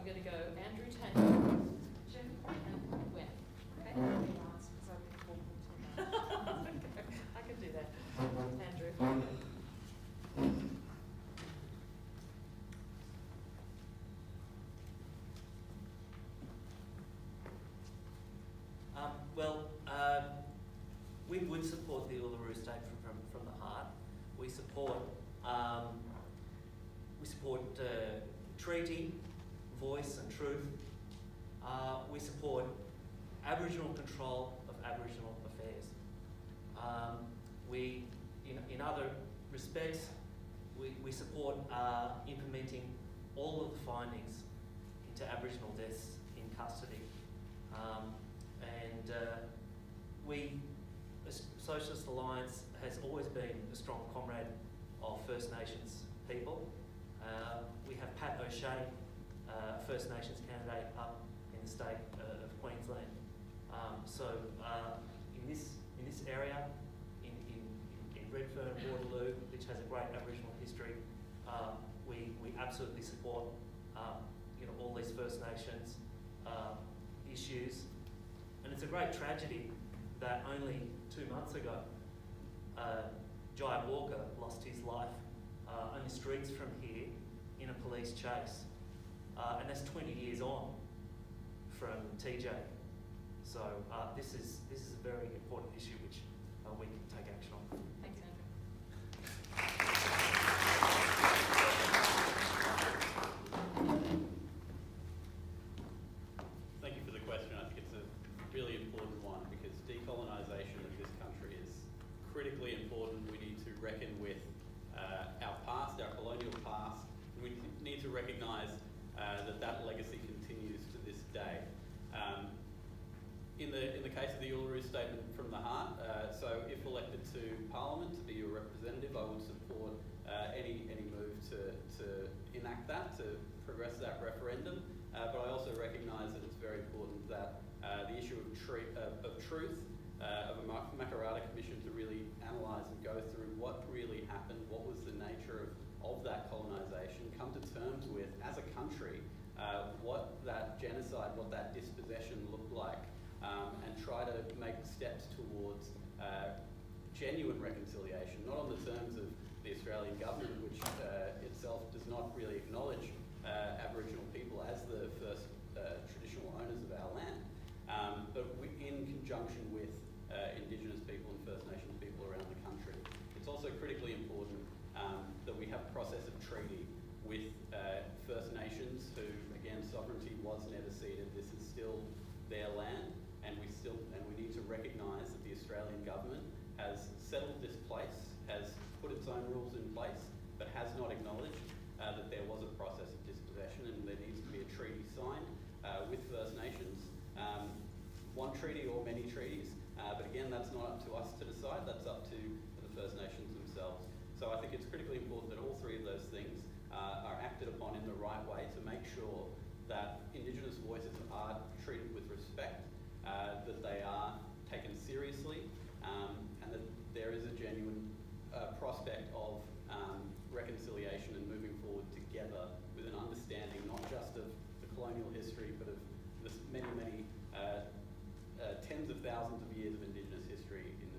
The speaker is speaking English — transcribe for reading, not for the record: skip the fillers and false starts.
I'm going to go Andrew, Tanya, Jim, and Gwen. Okay? I can do that. Andrew. We would support the Uluru Statement from the heart. We support treaty, voice and truth. We support Aboriginal control of Aboriginal affairs. In other respects, we support implementing all of the findings into Aboriginal deaths in custody. Socialist Alliance has always been a strong comrade of First Nations people. We have Pat O'Shea, First Nations candidate up in the state of Queensland. In this area, in Redfern, Waterloo, which has a great Aboriginal history, we absolutely support all these First Nations issues. And it's a great tragedy that only 2 months ago, Jai Walker lost his life only streets from here in a police chase. And that's 20 years on from TJ. So this is a very important issue which we can take action on. Thanks, Andrew. Thank you for the question. I think it's a really important one because decolonisation of this country is critically important. We need to reckon with our past, our colonial past. We need to recognise that legacy continues to this day. In the case of the Uluru Statement from the heart, so if elected to Parliament to be your representative, I would support any move to enact that, to progress that referendum. But I also recognise that it's very important that the issue of truth, of a Makarrata Commission to really analyse and go through what really happened, what was the nature of that colonisation, come to terms with, as a country, what that genocide, what that dispossession looked like, and try to make steps towards genuine reconciliation, not on the terms of the Australian government, which itself does not really acknowledge Aboriginal people as the first traditional owners of our land, but in conjunction with Indigenous people and First Nations people around the country. It's also critically important that we have a process of treaty with First Nations who, again, sovereignty was never ceded. This is still their land, and we need to recognise that the Australian government has settled this place, has put its own rules in place, but has not acknowledged that there was a process of dispossession, and there needs to be a treaty signed with First Nations. One treaty or many treaties, but again, that's not up to us to decide, that's up to the First Nations themselves. So I think it's critically important that all three of those things are acted upon in the right way to make sure that Indigenous voices are treated with respect, that they are taken seriously, and that there is a genuine prospect of reconciliation and moving forward together with an understanding not just of the colonial history, but of the many tens of thousands of years of Indigenous history in